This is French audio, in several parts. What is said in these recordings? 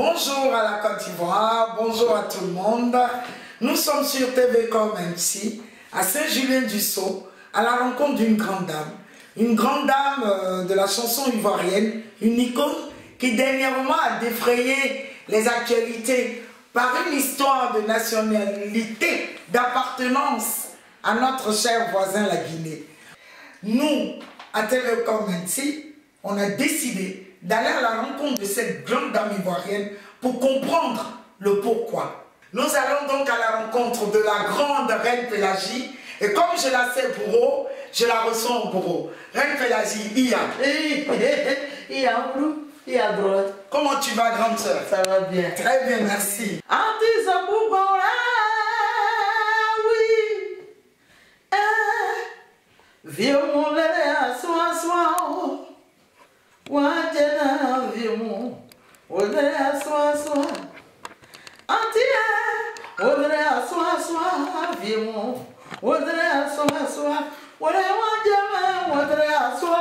Bonjour à la Côte d'Ivoire, bonjour à tout le monde. Nous sommes sur TVcom MC, à Saint-Julien-du-Sault, à la rencontre d'une grande dame. Une grande dame de la chanson ivoirienne, une icône qui dernièrement a défrayé les actualités par une histoire de nationalité, d'appartenance à notre cher voisin la Guinée. Nous, à TVcom MC, on a décidé d'aller à la rencontre de cette grande dame ivoirienne pour comprendre le pourquoi. Nous allons donc à la rencontre de la grande Reine Pélagie et comme je la sais bourreau, je la reçois en bourreau. Reine Pélagie, Iya. Iya, Iya, droite. Comment tu vas, grande sœur? Ça va bien. Très bien, merci. Anti Zabouba, oui. Vieux mon lait à soi. Wajana vieux mon lait à soi. Anti, on lait à soi, vieux mon lait à soi.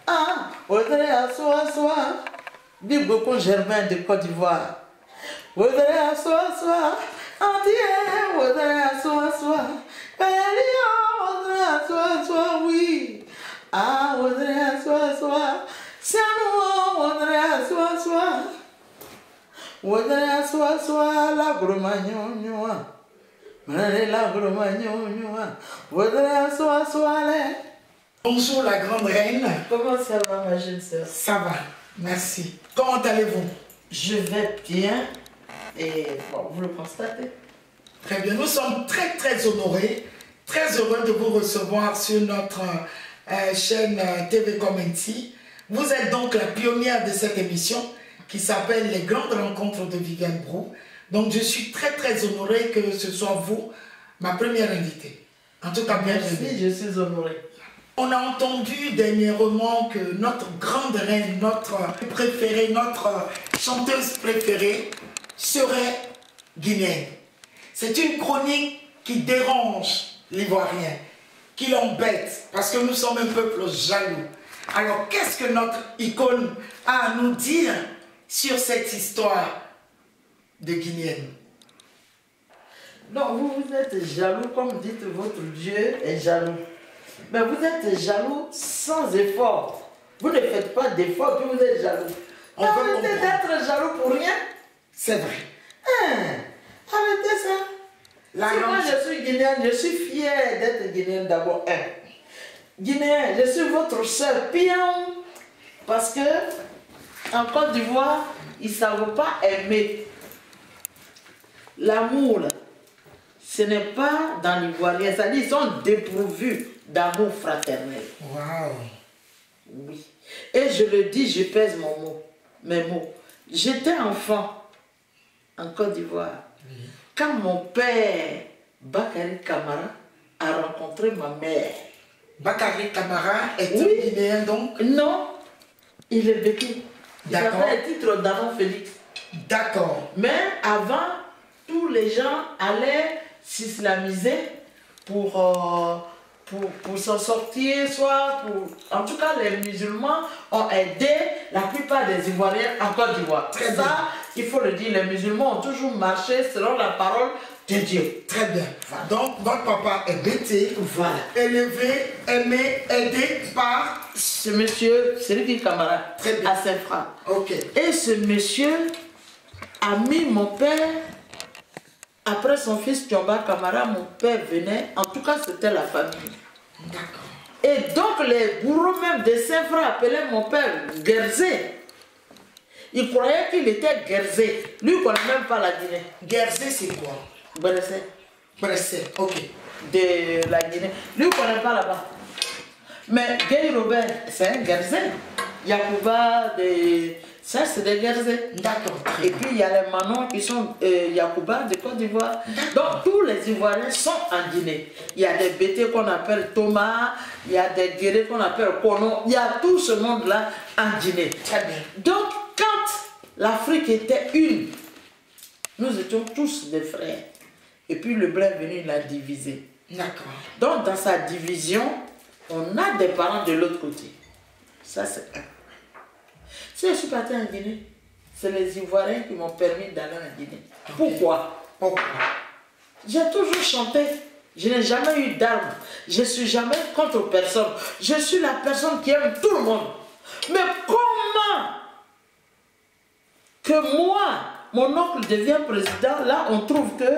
Ah, Audrey à soi. Dis beaucoup Germain de Côte d'Ivoire. Audrey à soi. Anti, Audrey à soi. Audrey à soi, oui. Ah, Audrey à soi. C'est nous, Audrey à soi. Audrey à soi, la gromagnon. Bonjour la grande reine. Comment ça va ma jeune sœur? Ça va, merci. Comment allez-vous? Je vais bien et bon, vous le constatez. Très bien, nous sommes très honorés, très heureux de vous recevoir sur notre chaîne TVcom MC. Vous êtes donc la pionnière de cette émission qui s'appelle Les Grandes Rencontres de Viviane Brou. Donc je suis très honoré que ce soit vous, ma première invitée. En tout cas, merci, je suis honorée. On a entendu dernièrement que notre grande reine, notre préférée, notre chanteuse préférée serait guinéenne. C'est une chronique qui dérange l'Ivoirien, qui l'embête, parce que nous sommes un peuple jaloux. Alors qu'est-ce que notre icône a à nous dire sur cette histoire de Guinéenne? Non, vous êtes jaloux, comme dites, votre Dieu est jaloux. Mais vous êtes jaloux sans effort. Vous ne faites pas d'effort, puis vous êtes jaloux. Arrêtez d'être jaloux pour rien. C'est vrai. Arrêtez ça. Si moi je suis guinéenne, je suis fière d'être guinéenne d'abord. Guinéen, je suis votre soeur, pion. Parce que en Côte d'Ivoire, ils ne savent pas aimer. L'amour, ce n'est pas dans l'Ivoirien. C'est-à-dire qu'ils sont dépourvus d'amour fraternel. Waouh. Oui. Et je le dis, je pèse mes mots. J'étais enfant en Côte d'Ivoire. Oui. Quand mon père, Bakary Camara, a rencontré ma mère. Bakary Camara est guinéen donc? Non, il est béquille. Il avait le titre d'Avant Félix. D'accord. Mais avant, tous les gens allaient s'islamiser pour s'en sortir, soit pour... En tout cas, les musulmans ont aidé la plupart des Ivoiriens en Côte d'Ivoire. Très bien. Ça, il faut le dire, les musulmans ont toujours marché selon la parole de Dieu. Très bien. Voilà. Donc, votre papa est bêté, voilà, élevé, aimé, aidé par... ce monsieur, Seriki Camara, à Saint-Franc. Ok. Et ce monsieur a mis mon père... Après son fils Thiomba Camara, mon père venait, en tout cas c'était la famille. D'accord. Et donc les bourreaux même de Saint-Franc appelaient mon père Guerzé. Ils croyaient qu'il était Guerzé. Lui, il ne connaît même pas la Guinée. Guerzé, c'est quoi? Bressé. Bressé, ok. De la Guinée. Lui, il ne connaît pas là-bas. Mais Guy Robert, c'est un Guerzé. Yacouba, ça c'est des Guerzés. D'accord. Et puis il y a les Manons qui sont Yacouba de Côte d'Ivoire. Donc tous les Ivoiriens sont en Guinée. Il y a des Bétés qu'on appelle Thomas, il y a des Guérés qu'on appelle Kono. Il y a tout ce monde-là en Guinée. Très bien. Donc quand l'Afrique était une, nous étions tous des frères. Et puis le blanc est venu la diviser. D'accord. Donc dans sa division, on a des parents de l'autre côté. Ça c'est un. Si je suis partie en Guinée, c'est les Ivoiriens qui m'ont permis d'aller en Guinée. Okay. Pourquoi? J'ai toujours chanté. Je n'ai jamais eu d'armes. Je ne suis jamais contre personne. Je suis la personne qui aime tout le monde. Mais comment que moi, mon oncle devient président, là on trouve que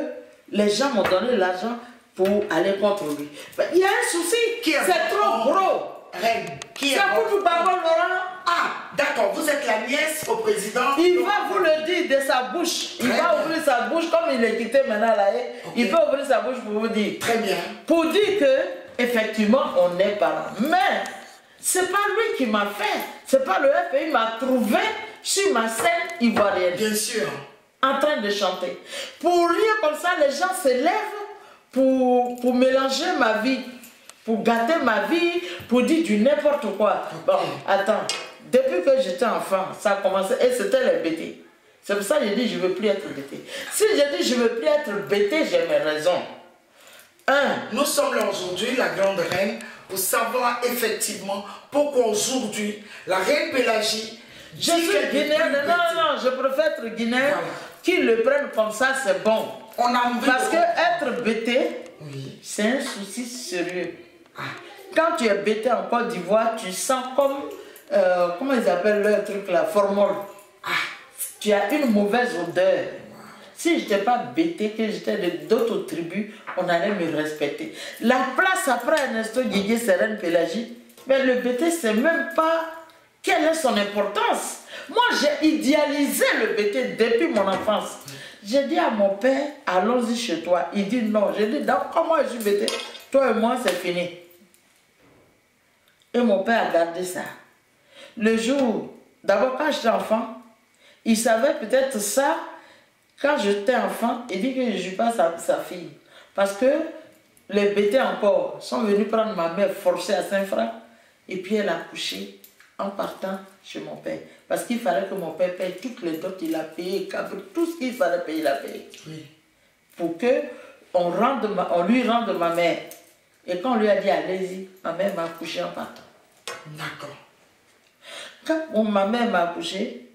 les gens m'ont donné l'argent pour aller contre lui. Il y a un souci, c'est trop gros. Reine, qui est c'est pour tout Baba Laurent. Ah, d'accord, vous êtes la nièce au président. Il va vous le dire de sa bouche. Il va ouvrir sa bouche, comme il est quitté maintenant là. Il peut ouvrir sa bouche pour vous dire. Très bien. Pour dire que, effectivement, on est parents. Mais, c'est pas lui qui m'a fait. C'est pas le FPI qui m'a trouvé sur ma scène ivoirienne. Bien sûr. En train de chanter. Pour rien comme ça, les gens se lèvent pour mélanger ma vie. Pour gâter ma vie, pour dire du n'importe quoi. Bon, attends. Depuis que j'étais enfant, ça a commencé, et c'était les bêtés. C'est pour ça que j'ai dit je ne veux plus être bêté. Si j'ai dit je ne veux plus être bêté, j'ai mes raisons. Nous sommes là aujourd'hui, la grande reine, pour savoir effectivement pourquoi aujourd'hui, la reine Pélagie... Je suis guinéenne, non, je préfère être guinéen. Voilà. Qu'ils le prennent comme ça, c'est bon. On a envie parce que être bêté, c'est un souci sérieux. Quand tu es bêté en Côte d'Ivoire, tu sens comme... comment ils appellent le truc là, formol. Tu as une mauvaise odeur. Si je n'étais pas bêté, que j'étais d'autres tribus, on allait me respecter. La place après Ernesto Guigué, Serène Pélagie, mais le bêté, c'est même pas quelle est son importance. Moi, j'ai idéalisé le bêté depuis mon enfance. J'ai dit à mon père, allons-y chez toi. Il dit non. J'ai dit, donc comment je suis bêté? Toi et moi, c'est fini. Et mon père a gardé ça. Le jour, d'abord quand j'étais enfant, il savait peut-être ça. Quand j'étais enfant, il dit que je ne suis pas sa fille. Parce que les bêtés encore sont venus prendre ma mère forcée à Saint-Franc. Et puis elle a couché en partant chez mon père. Parce qu'il fallait que mon père paye toutes les dots, il a payé, tout ce qu'il fallait payer, il a payé. Oui. Pour qu'on lui rende ma mère. Et quand on lui a dit allez-y, ma mère m'a accouché en partant. D'accord. Quand ma mère m'a accouché,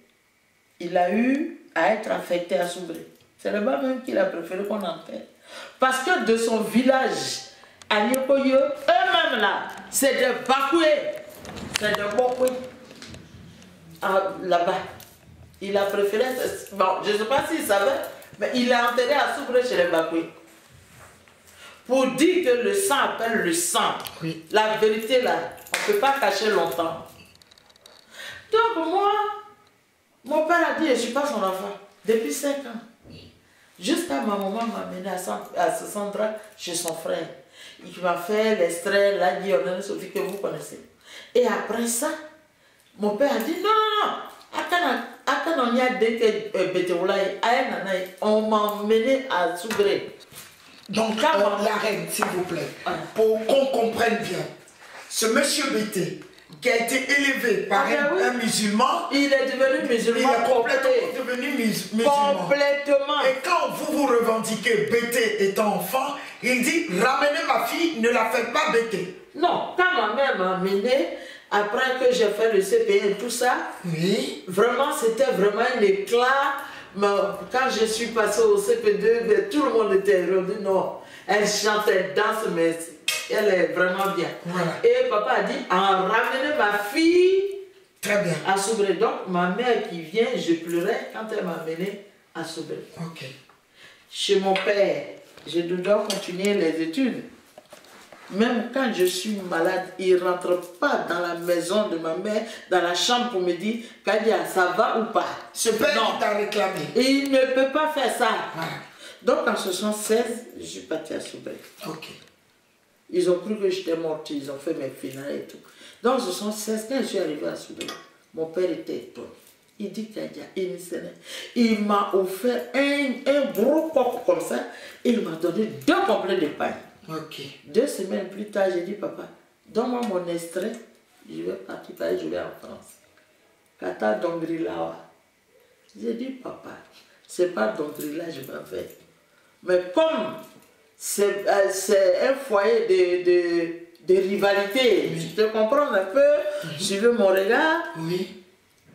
il a eu à être affecté à Soubré. C'est là-bas même qu'il a préféré qu'on enterre. Parce que de son village à Nyokoyo, eux-mêmes là, c'est de Bakoué, c'est de Bokoué. Là-bas. Il a préféré, bon, je ne sais pas s'il savait, mais il a enterré à Soubré chez les Bakoué. Pour dire que le sang appelle le sang. Oui. La vérité là, on ne peut pas cacher longtemps. Donc moi, mon père a dit, je ne suis pas son enfant, depuis 5 ans. Jusqu'à ma maman m'a amené à Sandra chez son frère. Il m'a fait l'extrait, la Guillaume, Sophie que vous connaissez. Et après ça, mon père a dit, non, on m'a emmené à Soubré. Donc, la reine, s'il vous plaît, pour qu'on comprenne bien, ce monsieur Bété, qui a été élevé par un musulman, il est devenu musulman. Il est complètement devenu musulman. Complètement. Et quand vous revendiquez Bété étant enfant, il dit, ramenez ma fille, ne la faites pas Bété. Non, quand ma mère m'a amené, après que j'ai fait le CPN et tout ça, oui. Vraiment, c'était vraiment un éclat. Mais quand je suis passée au CP2, tout le monde était heureux. Non, elle chante, elle danse, mais elle est vraiment bien. Voilà. Et papa a dit, ramenez ma fille. Très bien. À Soubré. Donc, ma mère qui vient, je pleurais quand elle m'a amené à Soubré. Ok. Chez mon père, je dois continuer les études. Même quand je suis malade, il ne rentre pas dans la maison de ma mère, dans la chambre pour me dire, Kadia, ça va ou pas? Ce père qui t'a réclamé. Et il ne peut pas faire ça. Voilà. Donc en 1976, je suis partie à Soubré. Ok. Ils ont cru que j'étais morte, ils ont fait mes finales et tout. Donc en 1976, quand je suis arrivée à Soubré, mon père était étonné. Il dit Kadia, il m'a offert un gros coq comme ça, et il m'a donné 2 complets de pain. Okay. 2 semaines plus tard, j'ai dit, papa, donne-moi mon extrait, je vais partir, je vais en France. Kata Dongrilawa. J'ai dit, papa, c'est pas Dongrila, je vais faire. Mais comme c'est un foyer de rivalité, oui. Tu te comprends un peu, je veux mon regard, oui.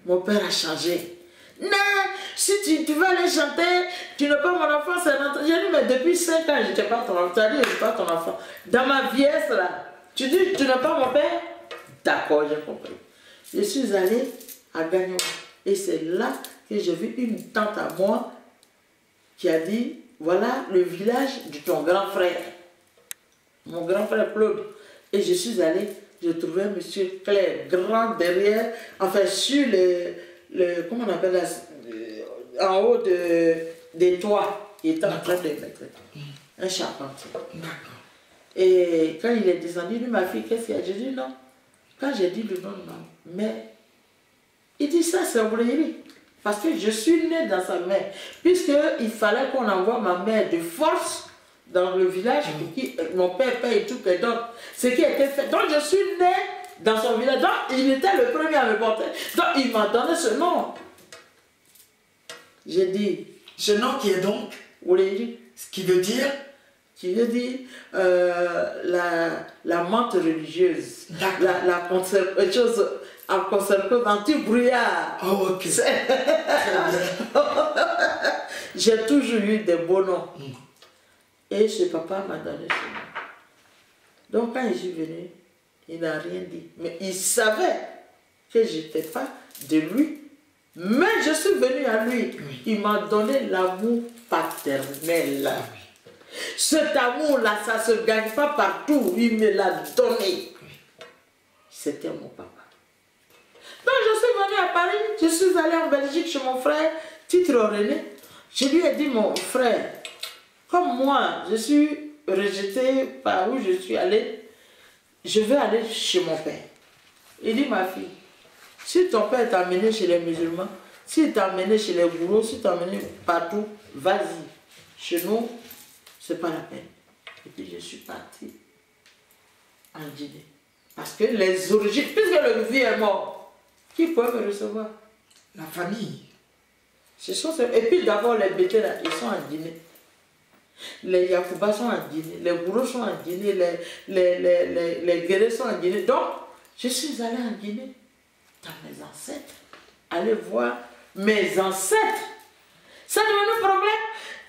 Mon père a changé. Non, si tu veux aller chanter, tu n'es pas mon enfant, c'est notre... J'ai dit, mais depuis 5 ans, je n'étais pas ton enfant. Tu as dit, je ne suis pas ton enfant. Dans ma vieillesse, là, tu dis, tu n'es pas mon père? D'accord, j'ai compris. Je suis allée à Gagnon. Et c'est là que j'ai vu une tante à moi qui a dit, voilà le village de ton grand frère. Mon grand frère Claude. Et je suis allée, j'ai trouvé un monsieur clair, grand derrière, enfin sur le comment on appelle là, en haut des toits. Il était en train de mettre un charpentier. Et quand il est descendu, lui, ma fille, qu'est-ce qu'il y a? J'ai dit non. Quand j'ai dit le nom de ma mère, il dit ça, c'est Oléry. Parce que je suis née dans sa mère. Puisqu'il fallait qu'on envoie ma mère de force dans le village pour qui mon père paye tout et donc ce qui a été fait. Donc je suis née dans son village. Donc il était le premier à me porter. Donc il m'a donné ce nom. J'ai dit. Ce nom qui est donc Oléry. Ce qui veut dire? Qui veut dire la menthe religieuse. La chose en conserve anti-brouillard. Oh, ok. J'ai toujours eu des beaux noms. Et ce papa m'a donné ce nom. Donc quand je suis venue, il n'a rien dit. Mais il savait que je n'étais pas de lui. Mais je suis venue à lui. Oui. Il m'a donné l'amour paternel. Oui. Cet amour-là, ça ne se gagne pas partout. Il me l'a donné. Oui. C'était mon papa. Donc je suis venue à Paris. Je suis allée en Belgique chez mon frère, titre René. Je lui ai dit, mon frère, comme moi, je suis rejetée par où je suis allée, je vais aller chez mon père. Il dit, ma fille, si ton père t'a amené chez les musulmans, s'il t'a amené chez les bourreaux, s'il t'a amené partout, vas-y. Chez nous, c'est pas la peine. Et puis je suis partie en Guinée. Parce que les origines, puisque le vieux est mort, qui peut me recevoir? La famille. Et puis d'abord, les bêtés là, ils sont en Guinée. Les Yakuba sont en Guinée, les bourreaux sont en Guinée, les guerriers sont en Guinée. Donc, je suis allée en Guinée, dans mes ancêtres, aller voir mes ancêtres. C'est devenu un problème.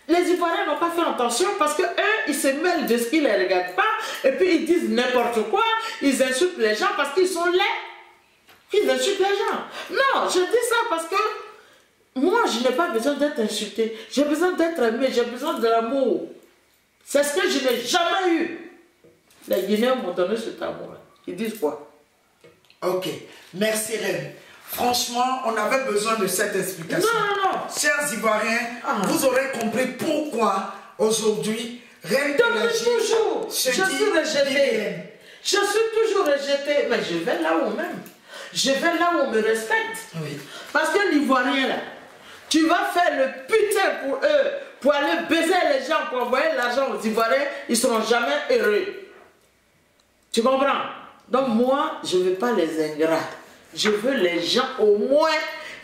Les Ivoiriens n'ont pas fait attention parce que eux, ils se mêlent de ce qu'ils ne les regardent pas, et puis ils disent n'importe quoi, ils insultent les gens parce qu'ils sont laids. Ils insultent les gens. Non, je dis ça parce que moi, je n'ai pas besoin d'être insulté. J'ai besoin d'être aimé, j'ai besoin de l'amour. C'est ce que je n'ai jamais eu. Les Guinéens m'ont donné cet amour. Ils disent quoi? Ok, merci Reine. Franchement, on avait besoin de cette explication. Non. Chers Ivoiriens, vous aurez compris pourquoi aujourd'hui, Reine toujours, je suis rejetée. Je suis toujours rejetée. Mais je vais là où on m'aime. Je vais là où on me respecte. Oui. Parce que l'Ivoirien là, tu vas faire le putain pour eux, pour aller baiser les gens, pour envoyer l'argent aux Ivoiriens, ils ne seront jamais heureux. Tu comprends? Donc moi, je ne veux pas les ingrats. Je veux les gens au moins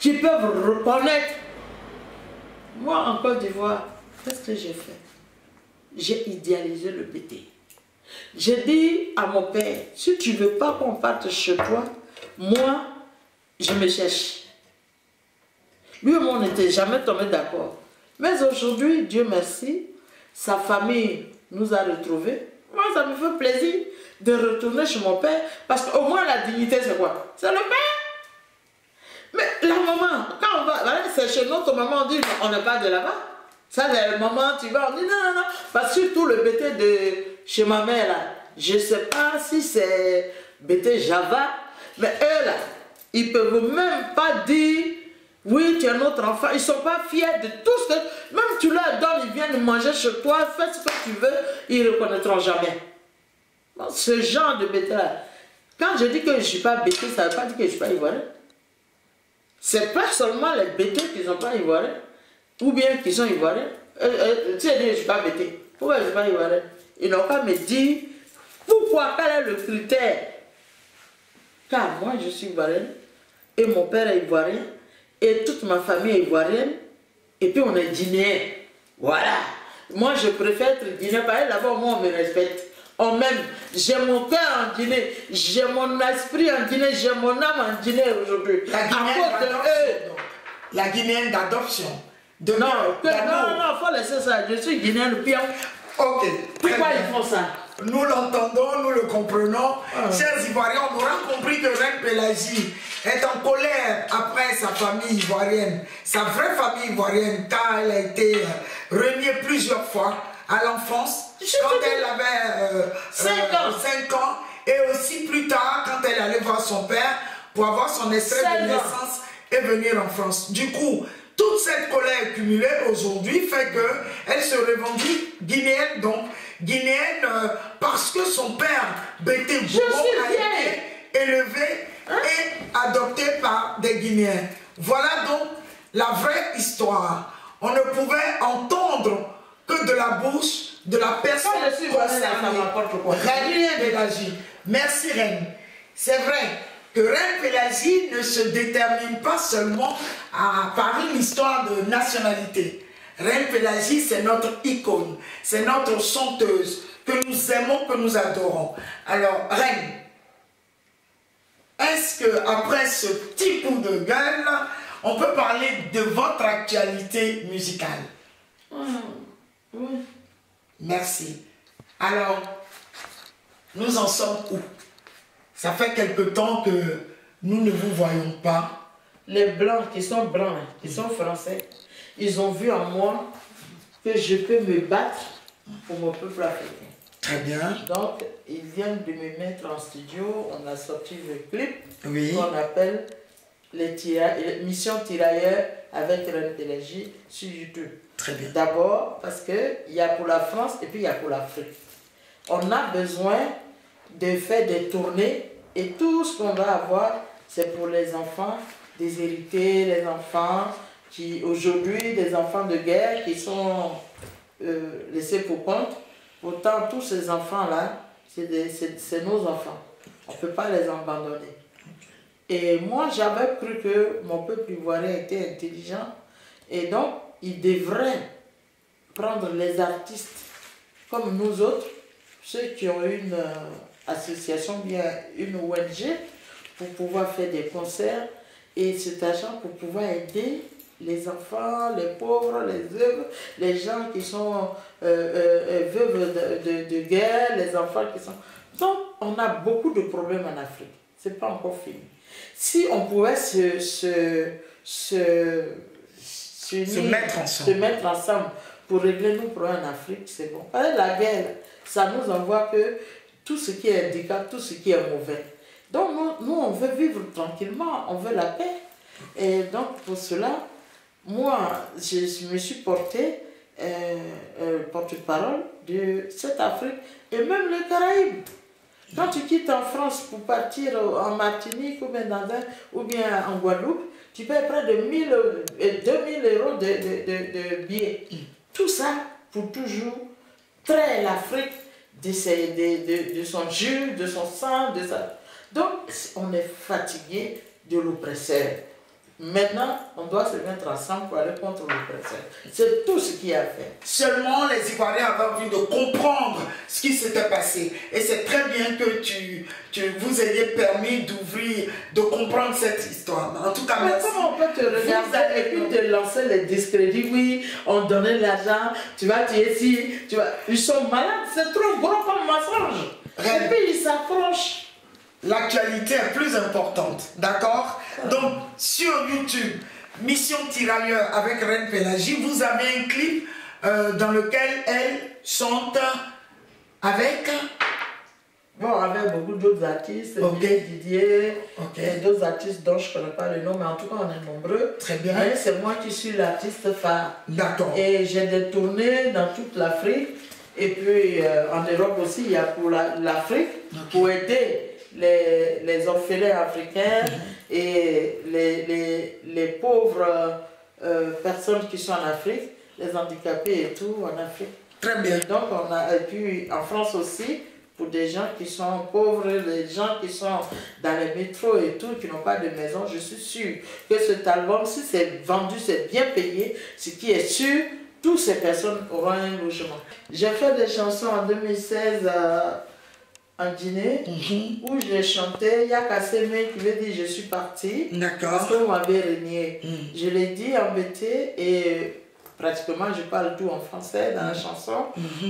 qui peuvent reconnaître. Moi, en Côte d'Ivoire, qu'est-ce que j'ai fait? J'ai idéalisé le BT. J'ai dit à mon père, si tu ne veux pas qu'on parte chez toi, moi, je me cherche. Lui et moi, on n'était jamais tombés d'accord. Mais aujourd'hui, Dieu merci, sa famille nous a retrouvés. Moi, ça me fait plaisir de retourner chez mon père, parce qu'au moins la dignité, c'est quoi? C'est le père. Mais la maman, quand on va, voilà, c'est chez notre maman, on dit, on n'est pas de là-bas. Ça, la maman, tu vas, on dit non. Parce que surtout le BT de chez ma mère, là, je ne sais pas si c'est BT Java, mais eux, là, ils ne peuvent même pas dire, oui, tu es notre enfant. Ils ne sont pas fiers de tout ce que... Même tu leur donnes, ils viennent manger chez toi, fais ce que tu veux, ils ne reconnaîtront jamais. Bon, ce genre de BT là. Quand je dis que je ne suis pas BT, ça ne veut pas dire que je ne suis pas ivoirien. Ce n'est pas seulement les BT qui ne sont pas ivoiriens, ou bien qui sont ivoiriens. Tu sais, je ne suis pas BT. Pourquoi je ne suis pas ivoirien? Ils n'ont pas me dire pourquoi, quel est le critère. Car moi, je suis ivoirienne, et mon père est ivoirien, et toute ma famille est ivoirienne, et puis on est guinéen. Voilà. Moi, je préfère être guinéen, parce que là-bas, moi, on me respecte. On m'aime. J'ai mon cœur en Guinée, j'ai mon esprit en Guinée, j'ai mon âme en Guinée aujourd'hui. À cause de eux. la guinéenne d'adoption. Non, non, faut laisser ça. Je suis guinéenne pion. Ok. Pourquoi ils font ça? Nous l'entendons, nous le comprenons. Chers Ivoiriens, on aura compris que Reine Pélagie est en colère après sa famille ivoirienne, sa vraie famille ivoirienne, car elle a été reniée plusieurs fois à l'enfance, quand elle avait 5 ans, et aussi plus tard, quand elle allait voir son père pour avoir son extrait de naissance et venir en France. Du coup, toute cette colère cumulée aujourd'hui fait qu'elle se revendique guinéenne, donc guinéenne parce que son père, Bété Bobo, a été élevé et adopté par des Guinéens. Voilà donc la vraie histoire. On ne pouvait entendre que de la bouche de la personne concernée. Reine Pélagie. Merci Reine. C'est vrai que Reine Pélagie ne se détermine pas seulement par une histoire de nationalité. Reine Pélagie, c'est notre icône, c'est notre chanteuse que nous aimons, que nous adorons. Alors, Reine, est-ce qu'après ce petit coup de gueule, on peut parler de votre actualité musicale? Oui. Merci. Alors, nous en sommes où? Ça fait quelque temps que nous ne vous voyons pas. Les Blancs, qui sont Blancs, qui sont Français, ils ont vu en moi que je peux me battre pour mon peuple africain. Très bien. Donc, ils viennent de me mettre en studio. On a sorti le clip qu'on appelle Mission Tirailleurs avec Reine Pélagie sur YouTube. Très bien. D'abord, parce qu'il y a pour la France et puis il y a pour l'Afrique. On a besoin de faire des tournées et tout ce qu'on va avoir, c'est pour les enfants déshérités, les enfants qui, aujourd'hui, des enfants de guerre qui sont laissés pour compte. Pourtant, tous ces enfants-là, c'est nos enfants. On ne peut pas les abandonner. Et moi, j'avais cru que mon peuple ivoirien était intelligent et donc, il devrait prendre les artistes comme nous autres, ceux qui ont une association, bien une ONG, pour pouvoir faire des concerts et cet argent pour pouvoir aider les enfants, les pauvres, les veuves, les gens qui sont veuves de guerre, les enfants qui sont... Donc, on a beaucoup de problèmes en Afrique. Ce n'est pas encore fini. Si on pouvait se mettre ensemble pour régler nos problèmes en Afrique, c'est bon. Parce que la guerre, ça nous envoie que tout ce qui est handicap, tout ce qui est mauvais. Donc, nous, on veut vivre tranquillement, on veut la paix. Et donc, pour cela, moi, je me suis portée porte-parole de cette Afrique et même les Caraïbes. Quand tu quittes en France pour partir en Martinique ou bien en Guadeloupe, tu payes près de 2000 euros de billets. Tout ça pour toujours traire l'Afrique de son jus, de son sang, de ça. Donc, on est fatigué de l'oppresseur. Maintenant, on doit se mettre ensemble pour aller contre l'oppresseur. C'est tout ce qu'il y a à faire. Seulement les Ivoiriens avaient envie de comprendre ce qui s'était passé. Et c'est très bien que tu vous ayez permis d'ouvrir, de comprendre cette histoire. En tout cas, merci. Comment on peut te regarder et puis te lancer les discrédits? Oui, on donnait l'argent, tu vas tuer ici, tu vas... Ils sont malades, c'est trop gros comme mensonge. Et puis ils s'approchent. L'actualité est plus importante, d'accord? Donc, sur YouTube, Mission Tirailleurs avec Reine Pélagie, vous avez un clip dans lequel elle chante avec... Bon, avec beaucoup d'autres artistes, Didier, et d'autres artistes dont je ne connais pas le nom, mais en tout cas, on est nombreux. Très bien. C'est moi qui suis l'artiste phare. D'accord. Et j'ai des tournées dans toute l'Afrique, et puis en Europe aussi, il y a pour l'Afrique, pour aider les orphelins africains et les pauvres personnes qui sont en Afrique, les handicapés et tout en Afrique. Très bien. Et donc et puis en France aussi, pour des gens qui sont pauvres, les gens qui sont dans les métros et tout, qui n'ont pas de maison, je suis sûre que cet album, si c'est vendu, c'est bien payé, ce qui est sûr, toutes ces personnes auront un logement. J'ai fait des chansons en 2016 en Guinée, où j'ai chanté Yakaseme, qui veut dire je suis partie. D'accord. Parce qu'on m'avait renié. Je l'ai dit embêté et pratiquement je parle tout en français dans la chanson,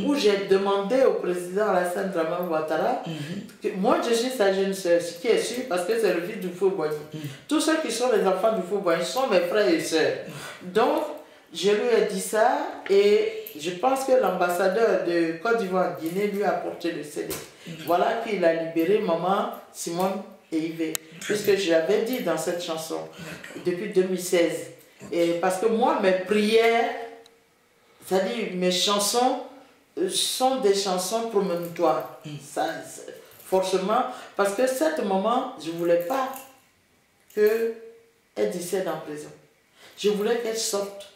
où j'ai demandé au président Alassane Dramane Ouattara que moi je suis sa jeune soeur, ce qui est sûr parce que c'est le fils du Faux-Boigny. Tous ceux qui sont les enfants du Faux-Boigny sont mes frères et sœurs. Donc, je lui ai dit ça et je pense que l'ambassadeur de Côte d'Ivoire en Guinée lui a apporté le CD. Voilà qu'il a libéré maman, Simone et Yves. Puisque je l'avais dit dans cette chanson depuis 2016. Et parce que moi, mes prières, c'est-à-dire mes chansons, sont des chansons promontoires. Forcément, parce que cette maman, je ne voulais pas qu'elle décède en prison. Je voulais qu'elle sorte.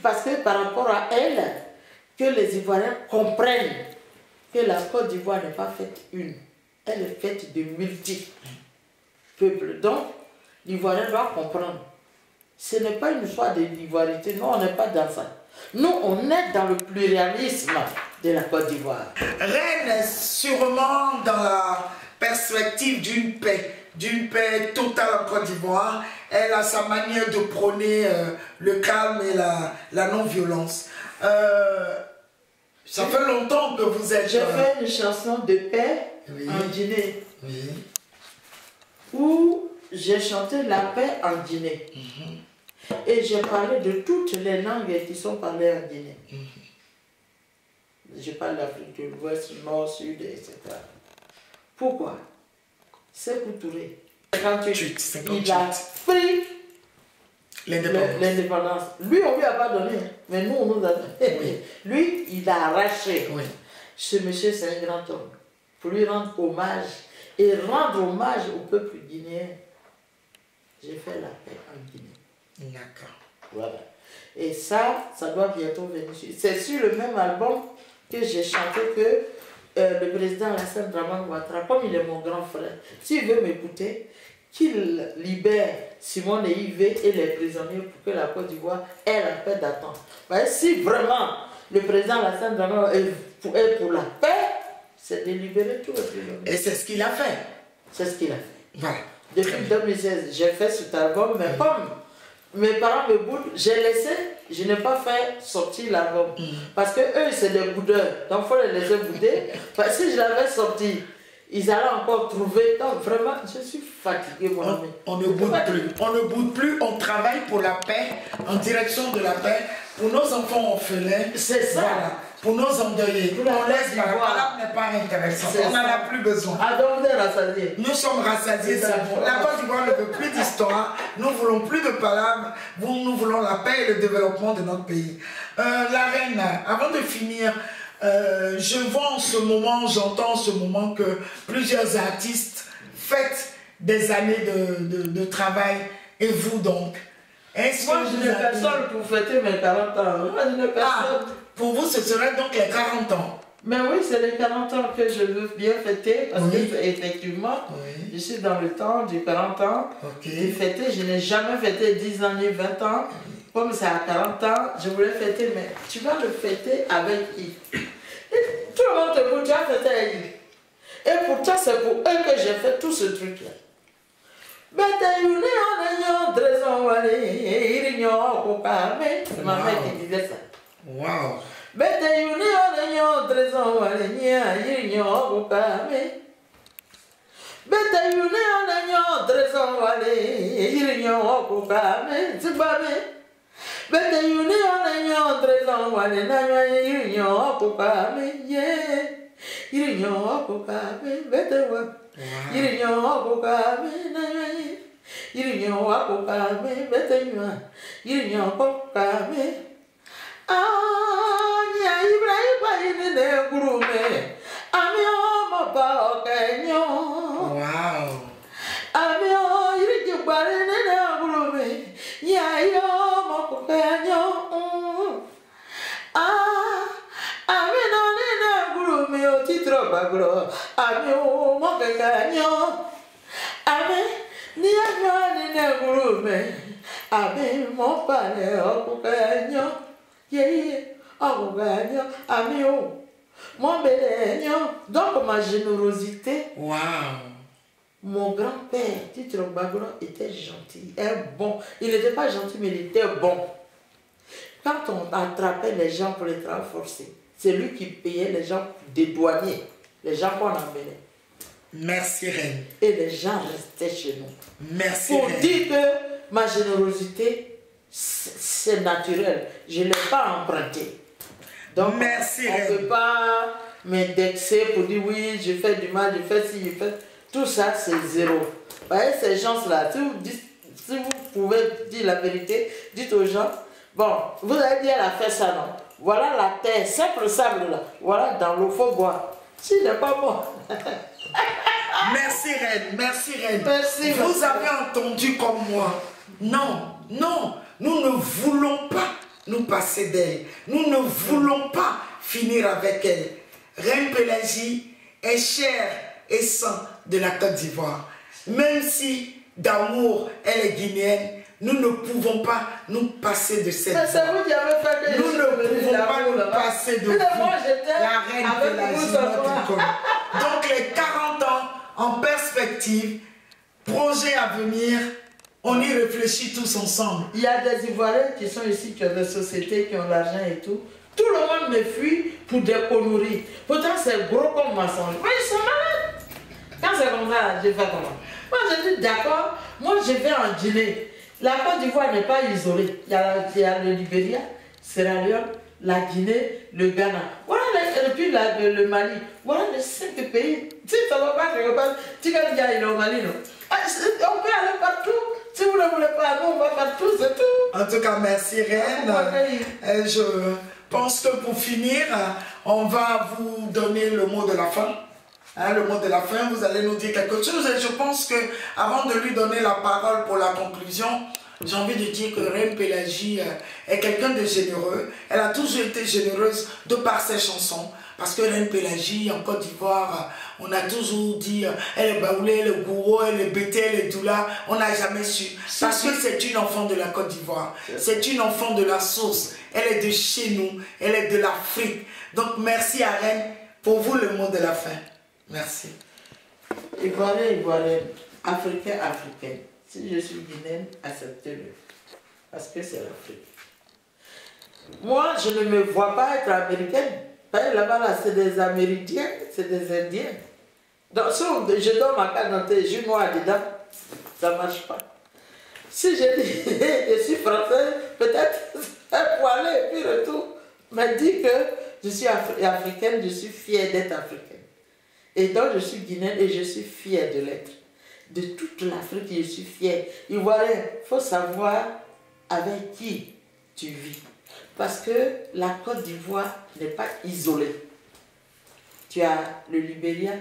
Parce que par rapport à elle, que les Ivoiriens comprennent que la Côte d'Ivoire n'est pas faite une. Elle est faite de multiples peuples. Donc, l'Ivoirien doit comprendre. Ce n'est pas une histoire de l'ivoirité. Nous, on n'est pas dans ça. Nous, on est dans le pluralisme de la Côte d'Ivoire. Reine est sûrement dans la perspective d'une paix totale en Côte d'Ivoire. Elle a sa manière de prôner le calme et la non-violence. Ça fait longtemps que vous êtes... J'ai fait une chanson de paix en Guinée. Où j'ai chanté la paix en Guinée. Et j'ai parlé de toutes les langues qui sont parlées en Guinée. Je parle d'Afrique de l'Ouest, Nord, Sud, etc. Pourquoi? Sékou Touré. 58. Il a pris l'indépendance. Lui, on ne lui a pas donné, mais nous, on nous a donné. Lui, il a arraché. Ce monsieur, c'est un grand homme. Pour lui rendre hommage et rendre hommage au peuple guinéen, j'ai fait la paix en Guinée. D'accord. Voilà. Et ça doit bientôt venir. C'est sur le même album que j'ai chanté que le président Alassane Dramane Ouattara, comme il est mon grand frère, s'il veut m'écouter, qu'il libère Simone et Yves et les prisonniers pour que la Côte d'Ivoire ait la paix d'attendre. Si vraiment le président Alassane Dramane est pour la paix, c'est de libérer tous les prisonniers. Et c'est ce qu'il a fait. C'est ce qu'il a fait. Voilà. Depuis 2016, j'ai fait cet album, mais comme mes parents me boudent, j'ai laissé, je n'ai pas fait sortir l'album. Parce que eux, c'est des boudeurs, donc il faut les laisser bouder. Parce que si je l'avais sorti, ils allaient encore trouver. Donc vraiment, je suis fatiguée, mon ami. On ne boude plus. On ne boude plus, on travaille pour la paix, en direction de la paix, pour nos enfants orphelins. C'est ça. Voilà. Pour nos endeuillés. On laisse la parole n'est pas intéressante. On n'en a plus besoin. Nous sommes rassasiés. La Côte d'Ivoire ne veut plus d'histoire. Nous ne voulons plus de palabres. Nous voulons la paix et le développement de notre pays. La reine, avant de finir, je vois en ce moment, j'entends en ce moment que plusieurs artistes fêtent des années de travail. Et vous donc? Moi, je n'ai personne pour fêter mes 40 ans. Moi, je n'ai personne. Pour vous, ce serait donc les 40 ans? Mais oui, c'est les 40 ans que je veux bien fêter. Parce qu'effectivement, je suis dans le temps du 40 ans. De fêter, je n'ai jamais fêté 10 ans ni 20 ans. Comme c'est à 40 ans, je voulais fêter, mais tu vas le fêter avec qui? Tout le monde te dit, tu as fêté avec qui? Et pourtant, c'est pour eux que j'ai fait tout ce truc-là. C'est ma mère qui disait ça. Wow. Mon bébé, donc ma générosité. Waouh. Mon grand-père, Titro Bagolo, était gentil, bon. Il n'était pas gentil, mais il était bon. Quand on attrapait les gens pour les travaux forcés, c'est lui qui payait les gens des douaniers, les gens qu'on emmenait. Merci, Reine. Et les gens restaient chez nous. Merci, pour Reine. dire que ma générosité, c'est naturel. Je ne l'ai pas emprunté. Donc, merci, on ne peut pas m'indexer pour dire oui, je fais du mal, je fais ci, je fais... Tout ça, c'est zéro. Vous voyez, ces gens-là, si vous pouvez dire la vérité, dites aux gens, bon, vous avez dit elle a fait ça, non? Voilà la terre, simple sable là. Voilà, dans l'eau, il faut boire. S'il n'est pas bon. Merci, Reine. Merci, Reine. Merci. Vous avez entendu comme moi. Non, non, nous ne voulons pas nous passer d'elle. Nous ne voulons pas finir avec elle. Reine Pélagie est chère et sang de la Côte d'Ivoire. Même si d'amour elle est guinéenne, nous ne pouvons pas nous passer de cette mais c'est vous qui avez fait que nous ne pouvons pas nous passer de vous, la Reine Pélagie, notre icône. Donc les 40 ans en perspective, projet à venir, on y réfléchit tous ensemble. Il y a des Ivoiriens qui sont ici, qui ont des sociétés, qui ont l'argent et tout. Tout le monde me fuit pour des conneries. Pourtant, c'est gros comme mensonge. Mais ils sont malades. Quand c'est comme ça, je fais comment? Moi, je dis d'accord, moi je vais en Guinée. La Côte d'Ivoire n'est pas isolée. Il y a le Libéria, Sierra Leone, la Guinée, le Ghana. Voilà et puis le Mali. Voilà les 5 pays. Si ça ne va pas quelque part, tu vas dire au Mali, non? On peut aller partout. Si vous ne voulez pas, nous on va partout, c'est tout. En tout cas, merci Reine. Je pense que pour finir, on va vous donner le mot de la fin. Hein, le mot de la fin, vous allez nous dire quelque chose. Et je pense que avant de lui donner la parole pour la conclusion, j'ai envie de dire que Reine Pélagie est quelqu'un de généreux. Elle a toujours été généreuse de par ses chansons. Parce que Reine Pélagie, en Côte d'Ivoire, on a toujours dit elle est baoulée, elle est gourou, elle est bété, elle est doula. On n'a jamais su. Parce que c'est une enfant de la Côte d'Ivoire. C'est une enfant de la source. Elle est de chez nous. Elle est de l'Afrique. Donc merci à Reine. Pour vous, le mot de la fin. Merci. Ivoirien, Ivoirien, Africain, Africain. Si je suis guinéenne, acceptez-le. Parce que c'est l'Afrique. Moi, je ne me vois pas être américaine. Là-bas, là, c'est des Amérindiens, c'est des Indiens. Donc, si je donne ma carte d'identité, je suis noir dedans, ça ne marche pas. Si je dis, je suis français, peut-être, pour aller et puis retour, mais dit que je suis africaine, je suis fière d'être africaine. Et donc, je suis guinéenne et je suis fière de l'être. De toute l'Afrique, je suis fière. Ivoirien, il faut savoir avec qui tu vis. Parce que la Côte d'Ivoire n'est pas isolée. Tu as le Libéria,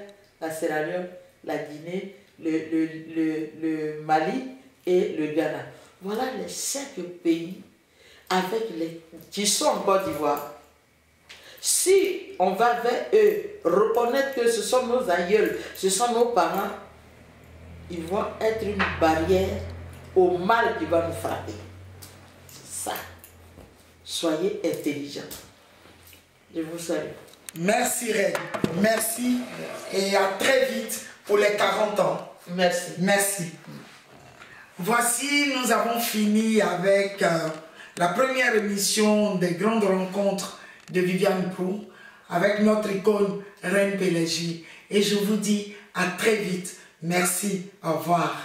la Sierra Leone, la Guinée, le Mali et le Ghana. Voilà les 5 pays qui sont en Côte d'Ivoire. Si on va vers eux, reconnaître que ce sont nos aïeuls, ce sont nos parents, ils vont être une barrière au mal qui va nous frapper. C'est ça. Soyez intelligents. Je vous salue. Merci Reine. Merci. Et à très vite pour les 40 ans. Merci. Merci. Voici, nous avons fini avec la première émission des grandes rencontres de Viviane Prou avec notre icône Reine Pélagie. Et je vous dis à très vite. Merci. Au revoir.